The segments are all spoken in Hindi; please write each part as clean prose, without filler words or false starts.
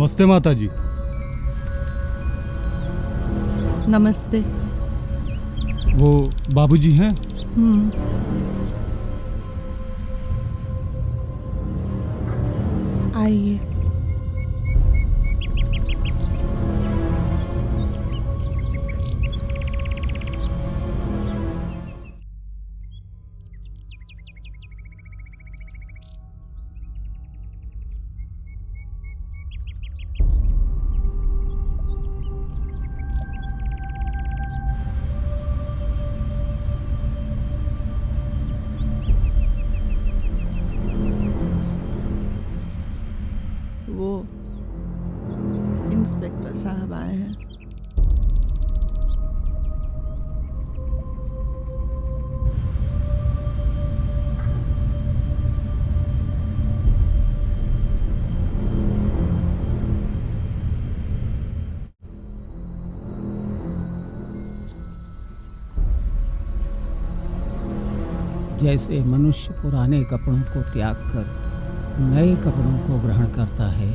नमस्ते माता जी। नमस्ते। वो बाबूजी हैं? आइए। वो इंस्पेक्टर साहब आए हैं। जैसे मनुष्य पुराने कपड़ों को त्याग कर नए कपड़ों को ग्रहण करता है,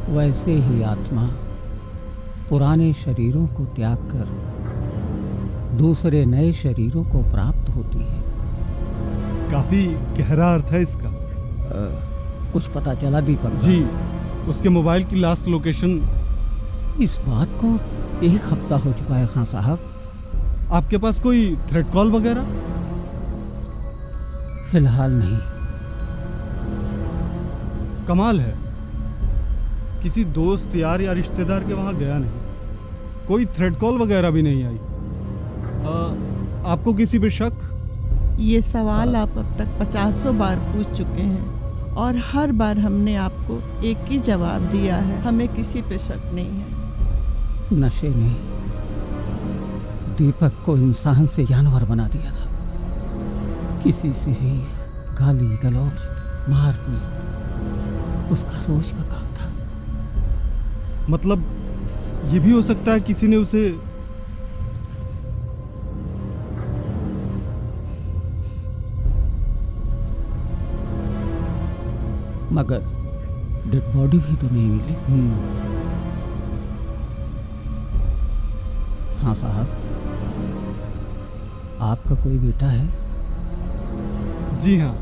वैसे ही आत्मा पुराने शरीरों को त्याग कर दूसरे नए शरीरों को प्राप्त होती है। काफी गहरा अर्थ है इसका। कुछ पता चला दीपक जी, उसके मोबाइल की लास्ट लोकेशन। इस बात को 1 हफ्ता हो चुका है खान साहब। आपके पास कोई थ्रेड कॉल वगैरह? फिलहाल नहीं। कमाल है, किसी दोस्त यार या रिश्तेदार के वहां गया नहीं, कोई थ्रेड कॉल वगैरह भी नहीं आई। आपको किसी पे शक? ये सवाल आप अब तक 50 बार पूछ चुके हैं और हर बार हमने आपको एक ही जवाब दिया है, हमें किसी पे शक नहीं है। नशे ने दीपक को इंसान से जानवर बना दिया था। किसी से भी गाली गलौज मारपीट उसका रोज का काम था। मतलब ये भी हो सकता है किसी ने उसे... मगर डेड बॉडी भी तो नहीं मिली। हाँ साहब, आपका कोई बेटा है? जी हाँ,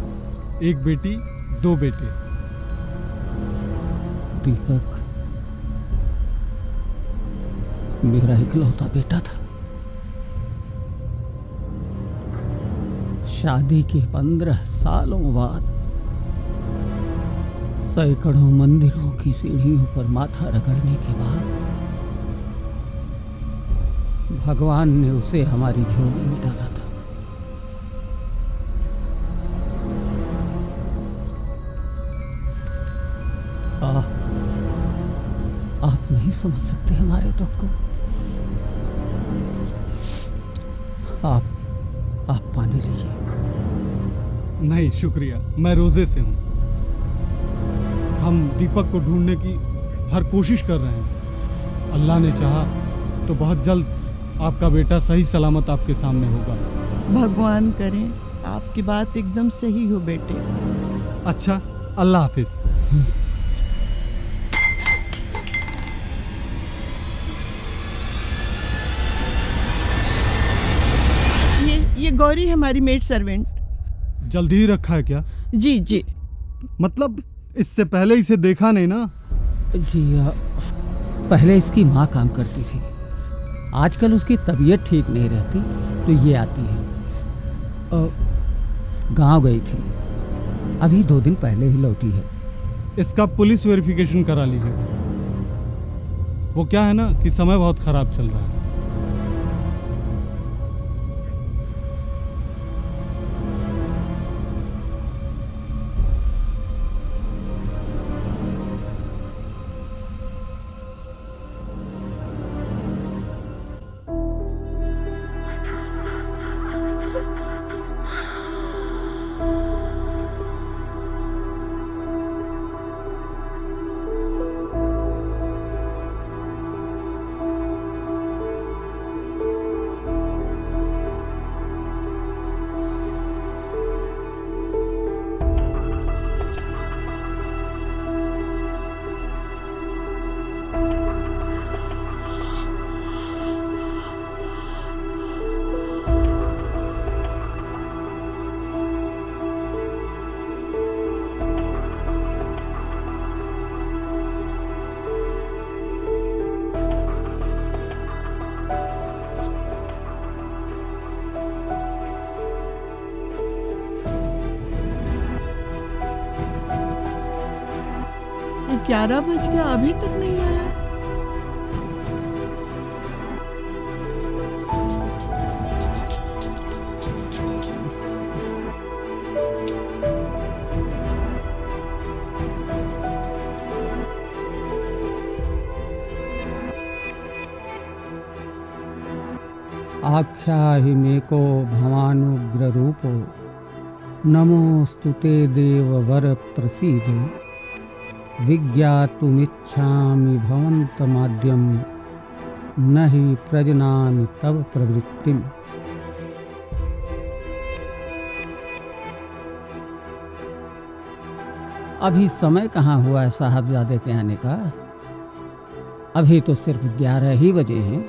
एक बेटी 2 बेटे। दीपक मेरा इकलौता बेटा था। शादी के 15 सालों बाद सैकड़ों मंदिरों की सीढ़ियों पर माथा रगड़ने के बाद भगवान ने उसे हमारी झोली में डाला था। आप नहीं समझ सकते हमारे दुख को। आप पानी लीजिए। नहीं शुक्रिया, मैं रोजे से हूँ। हम दीपक को ढूंढने की हर कोशिश कर रहे हैं। अल्लाह ने चाहा तो बहुत जल्द आपका बेटा सही सलामत आपके सामने होगा। भगवान करे आपकी बात एकदम सही हो बेटे। अच्छा, अल्लाह हाफिज। ये गौरी हमारी मेड सर्वेंट। जल्दी ही रखा है क्या? जी जी। मतलब इससे पहले इसे देखा नहीं ना? जी पहले इसकी माँ काम करती थी। आजकल उसकी तबीयत ठीक नहीं रहती तो ये आती है। गांव गई थी, अभी 2 दिन पहले ही लौटी है। इसका पुलिस वेरिफिकेशन करा लीजिए। वो क्या है ना कि समय बहुत खराब चल रहा है। 11 बज गया, अभी तक नहीं आया। आख्याहि मेको भवानुग्र रूपो, नमोस्तुते देववर प्रसीद। विज्ञातुमिच्छामि भवन्तमाद्यं, न हि प्रजनामि तव प्रवृत्तिम्। अभी समय कहाँ हुआ है साहबजादे के आने का? अभी तो सिर्फ 11 ही बजे हैं।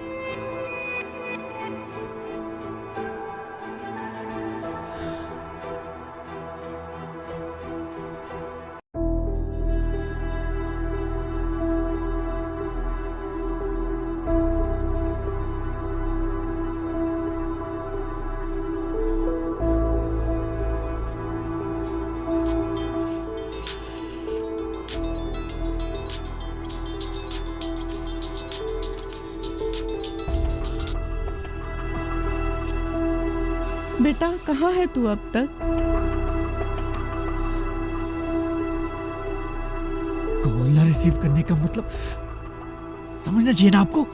बेटा कहाँ है तू अब तक? कॉल ना रिसीव करने का मतलब समझना चाहिए ना आपको।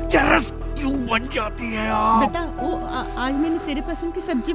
चरस क्यों बन जाती है आप? बेटा वो आज मैंने तेरे पसंद की सब्जी।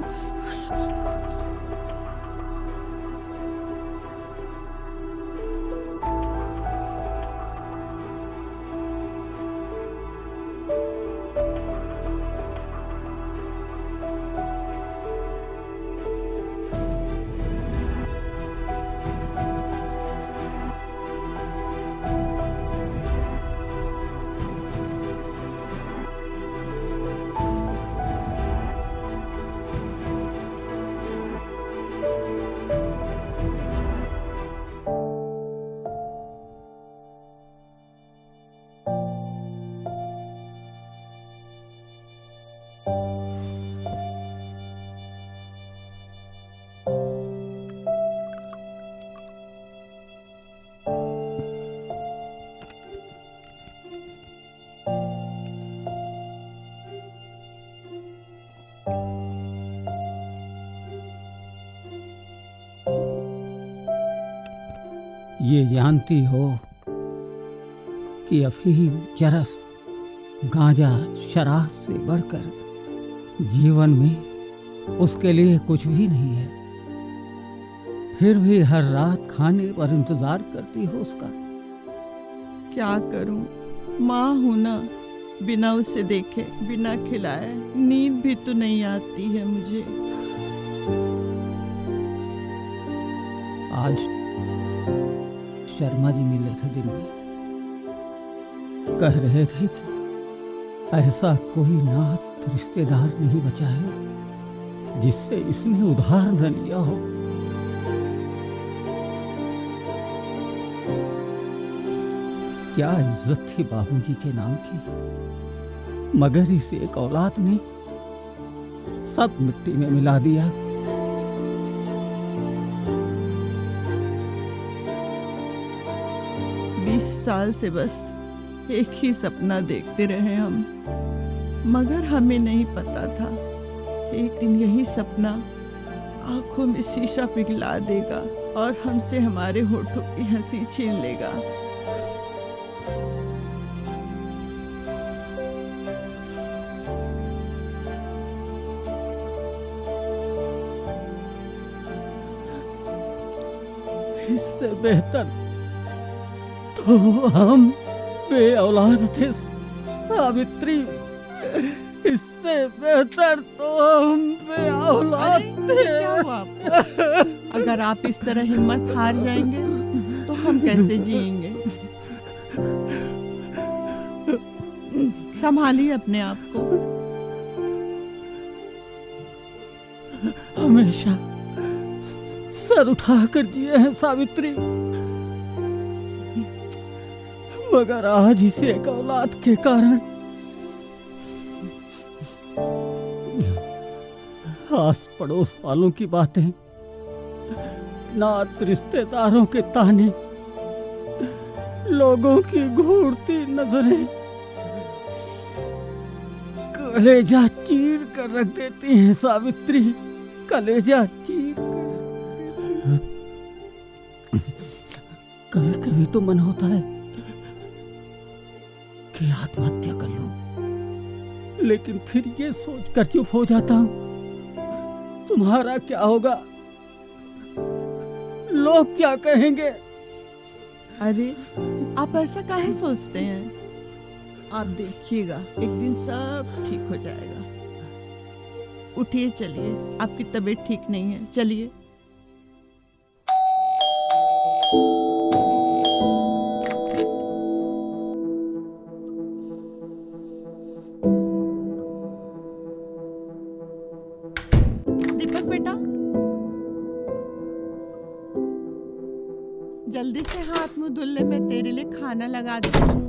ये जानती हो कि अफीम, चरस, गांजा, शराब से बढ़कर जीवन में उसके लिए कुछ भी नहीं है, फिर भी हर रात खाने पर इंतजार करती हो उसका। क्या करूं, माँ हूं ना, बिना उसे देखे, बिना खिलाए नींद भी तो नहीं आती है मुझे। आज शर्मा जी मिले थे दिन में, कह रहे थे कि ऐसा कोई नात रिश्तेदार नहीं बचा है जिससे इसने उधार न लिया हो। क्या इज्जत थी बाबूजी के नाम की, मगर इस एक औलाद ने सब मिट्टी में मिला दिया। 20 साल से बस एक ही सपना देखते रहे हम, मगर हमें नहीं पता था एक दिन यही सपना आंखों में शीशा पिघला देगा और हमसे हमारे होठों की हंसी छीन लेगा। इससे बेहतर तो हम बे औलाद थे सावित्री, इससे बेहतर तो हम बे औलाद थे। क्या हुआ आपको? अगर आप इस तरह हिम्मत हार जाएंगे तो हम कैसे जिएंगे? संभालिए अपने आप को। हमेशा सर उठाकर जिए हैं सावित्री, मगर आज इस एक औलाद के कारण आस पड़ोस वालों की बातें, नात रिश्तेदारों के ताने, लोगों की घूरती नजरें कलेजा चीर कर रख देती हैं सावित्री, कलेजा चीर कर। कभी कभी तो मन होता है कि आत्महत्या कर लूं, लेकिन फिर ये सोचकर चुप हो जाता हूं, तुम्हारा क्या होगा, लोग क्या कहेंगे। अरे आप ऐसा काहे सोचते हैं? आप देखिएगा एक दिन सब ठीक हो जाएगा। उठिए, चलिए, आपकी तबीयत ठीक नहीं है, चलिए। दीपक बेटा, जल्दी से हाथ मुंह धुल ले, मैं तेरे लिए खाना लगा देती हूँ।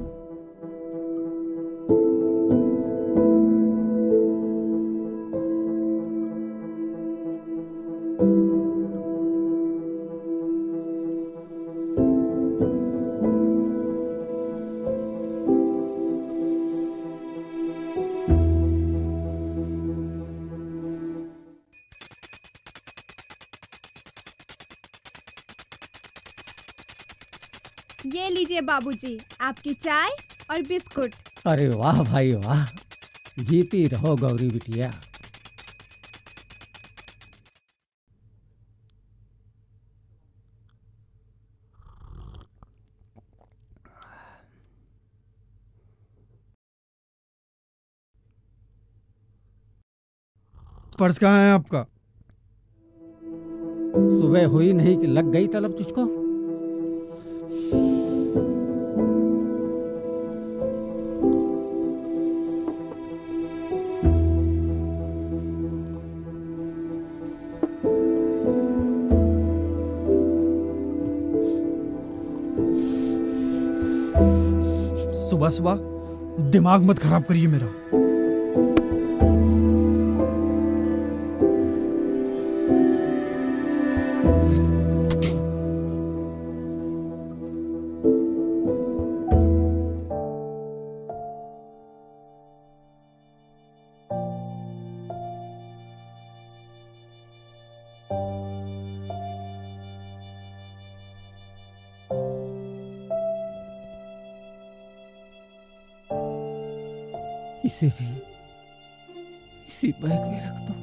ये लीजिए बाबूजी, आपकी चाय और बिस्कुट। अरे वाह भाई वाह, जीती रहो गौरी बिटिया। पर्स कहाँ है आपका? सुबह हुई नहीं कि लग गई तलब तुझको। सुबह सुबह दिमाग मत खराब करिए मेरा। इसे भी इसी बैग में रख दो।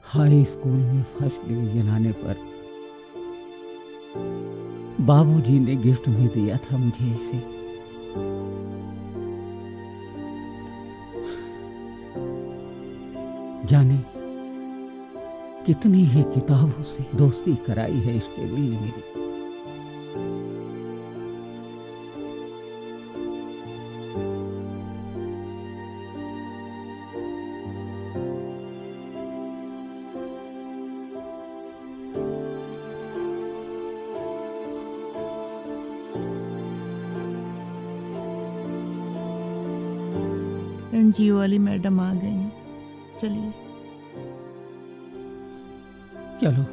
हाई स्कूल में फर्स्ट डिवीजन आने पर बाबूजी ने गिफ्ट में दिया था मुझे इसे। जाने कितनी ही किताबों से दोस्ती कराई है इस टेबल ने मेरी। एनजीओ वाली मैडम आ गई हैं, चलिए। चलो।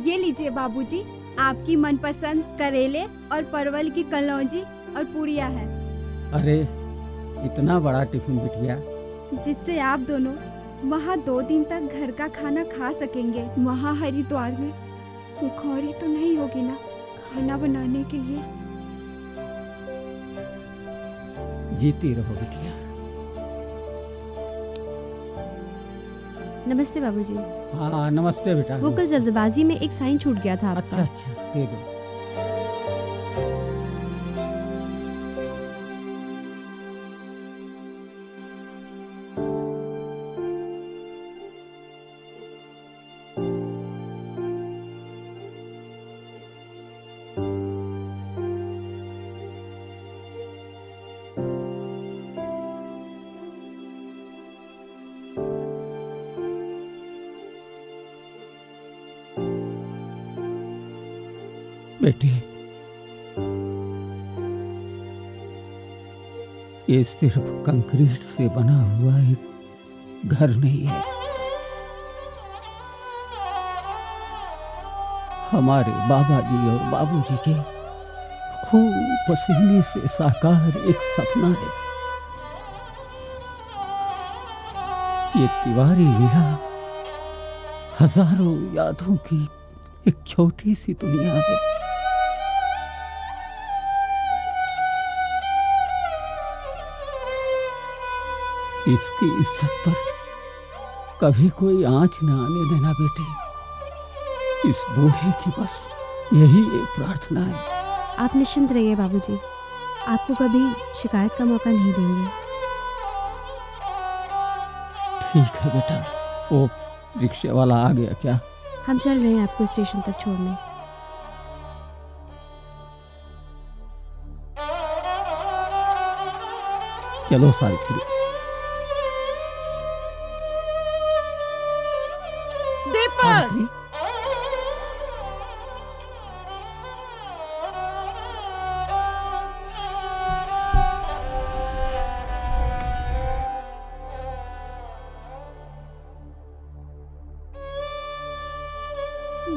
ये लीजिए बाबूजी, आपकी मनपसंद करेले और परवल की कलौंजी और पूड़ियाँ है। अरे इतना बड़ा टिफिन बिटिया। जिससे आप दोनों वहाँ 2 दिन तक घर का खाना खा सकेंगे। वहाँ हरिद्वार में मुखौरी तो नहीं होगी ना खाना बनाने के लिए। जीती रहो बिटिया। नमस्ते बाबूजी। हाँ नमस्ते बेटा। वो कल जल्दबाजी में एक साइन छूट गया था अच्छा आपका। अच्छा दे दो। बेटी, ये सिर्फ कंक्रीट से बना हुआ एक घर नहीं है। हमारे बाबा जी और बाबूजी के खून पसीने से साकार एक सपना है। ये तिवारी विला हजारों यादों की एक छोटी सी दुनिया है। इसकी इज्जत पर कभी कोई आंच न आने देना बेटी। इस बूढ़े की बस यही एक प्रार्थना है। आप निश्चिंत रहिए बाबूजी, आपको कभी शिकायत का मौका नहीं देंगे। ठीक है बेटा। वो रिक्शे वाला आ गया क्या? हम चल रहे हैं आपको स्टेशन तक छोड़ने। चलो सावित्री। दीपक, सावित्री,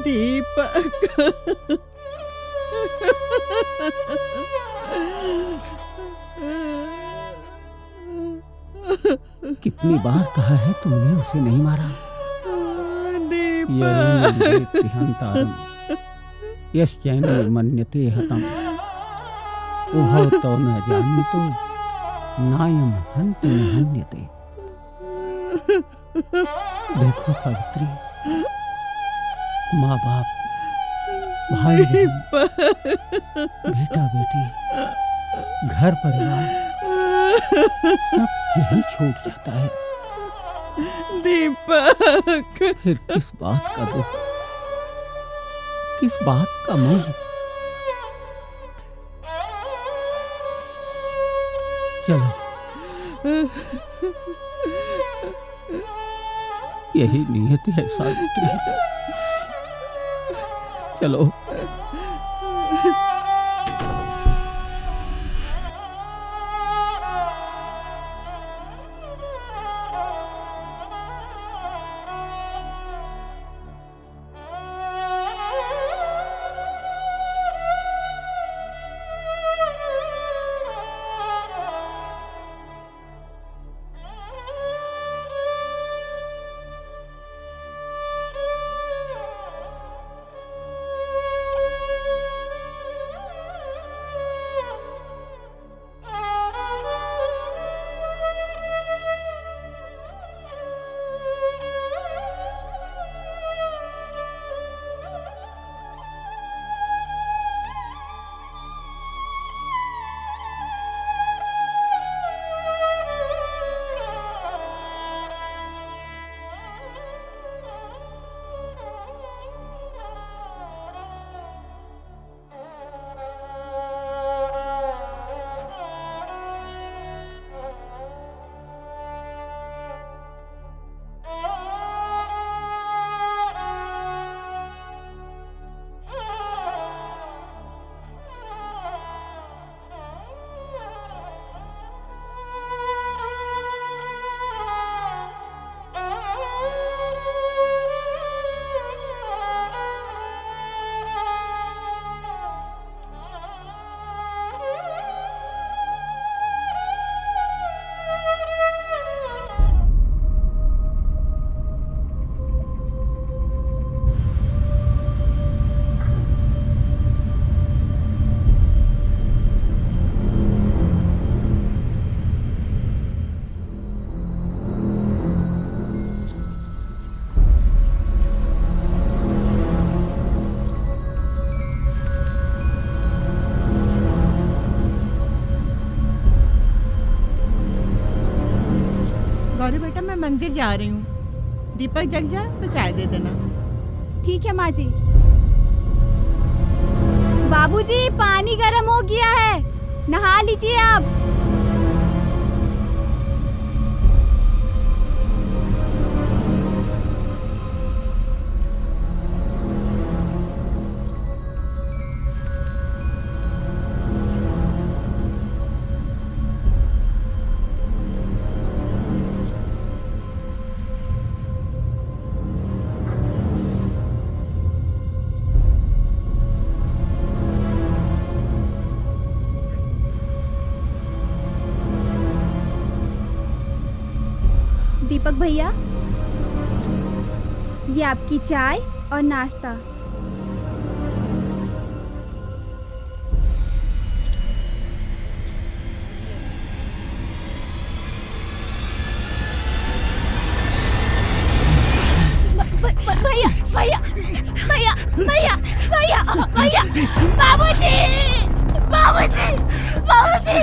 दीपक। कितनी बार कहा है तुमने उसे नहीं मारा? हंतारम यश्चैनो मन्यते हतम उभौ तो न जानीतो नायम हंत न हन्यते। देखो सावित्री, माँ बाप, भाई बहन, बेटा बेटी, घर परिवार सब यही छूट जाता है। दीपक, फिर किस बात का दुख, किस बात का मोह? चलो, यही नियत है सावित्री। चलो। सॉरी बेटा, मैं मंदिर जा रही हूँ। दीपक जग जाए तो चाय दे देना। ठीक है माँ जी। बाबूजी, पानी गर्म हो गया है, नहा लीजिए आप। दीपक भैया, ये आपकी चाय और नाश्ता। भैया भैया भैया भैया भैया भैया, बाबूजी बाबूजी बाबूजी,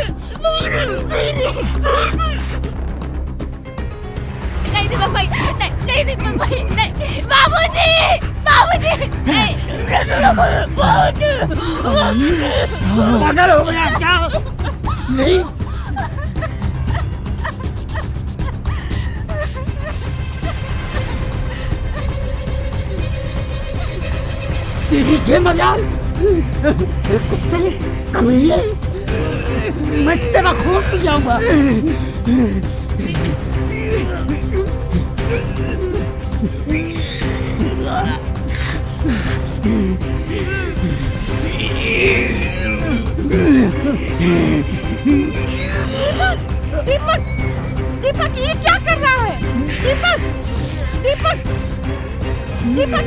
नहीं दीपक भाई, नहीं दीपक भाई, नहीं बाबूजी बाबूजी, नहीं पागल हो गया क्या? नहीं तेरी ये मजाल, कुत्ते कमीने, मैं तेरा खून पी जाऊंगा। दीपक, दीपक ये क्या कर रहा है? दीपक, दीपक, दीपक,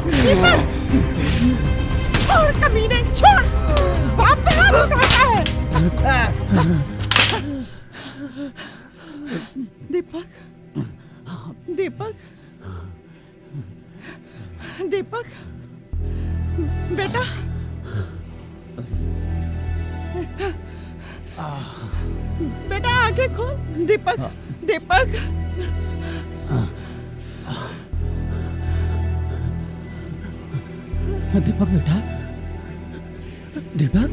दीपक, छोड़ कमीने, छोड़, बाप पे हाथ उठाता है। दीपक, दीपक, दीपक, बेटा, बेटा आंखें खोल। दीपक, दीपक, दीपक बेटा, दीपक,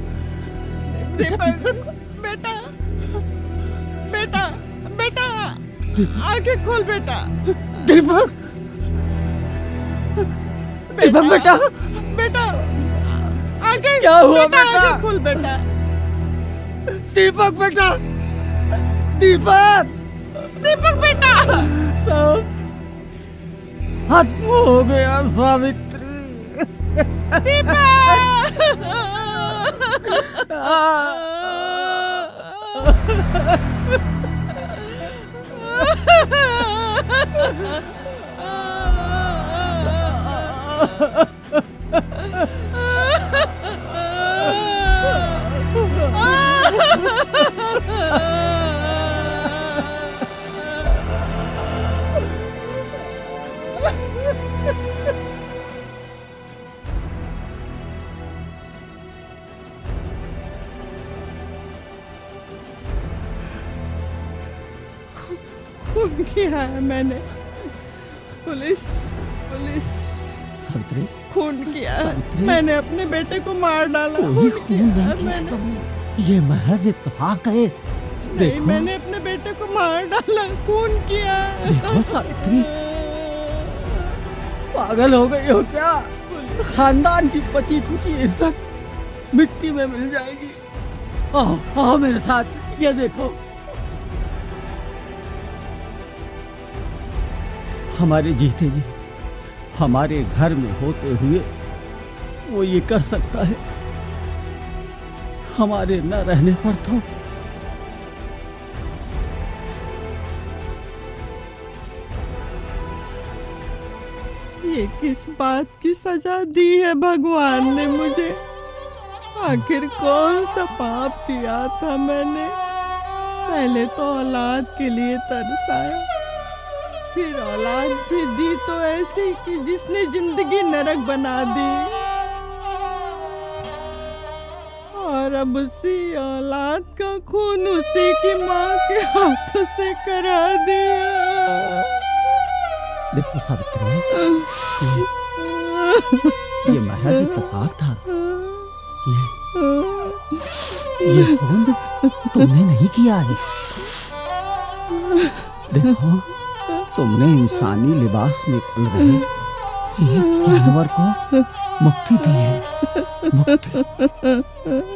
दीपक, बेटा, बेटा, बेटा, आंखें खोल बेटा। दीपक, दीपक बेटा, बेटा, आंखें क्या हुआ बेटा? आंखें खोल बेटा। दीपक बेटा, दीपक, दीपक बेटा, सब खत्म हो गया सावित्री। खून किया है मैंने। पुलिस, पुलिस, सावित्री, खून किया है सावित्री। मैंने, अपने बेटे को मार डाला। कोई खून किया नहीं है किया मैंने। तुमने, ये महज इत्तेफाक है। नहीं, देखो, मैंने अपने बेटे को मार डाला, खून किया। देखो सावित्री, पागल हो गई हो क्या? खानदान की बची खुची इज्जत मिट्टी में मिल जाएगी। आओ आओ मेरे साथ, ये देखो, हमारे जीते जी हमारे घर में होते हुए वो ये कर सकता है, हमारे न रहने पर तो। ये किस बात की सजा दी है भगवान ने मुझे? आखिर कौन सा पाप किया था मैंने? पहले तो औलाद के लिए तरसाया, फिर औलाद भी दी तो ऐसी कि जिसने जिंदगी नरक बना दी, और अब उसी औलाद का खून उसी की माँ के हाथों से करा दिया। देखो सावित्री, ये महज इत्तेफाक था। ये खून तुमने नहीं किया है। देखो, तुमने इंसानी लिबास में पल रहे एक जानवर को मुक्ति दी है, मुक्ति।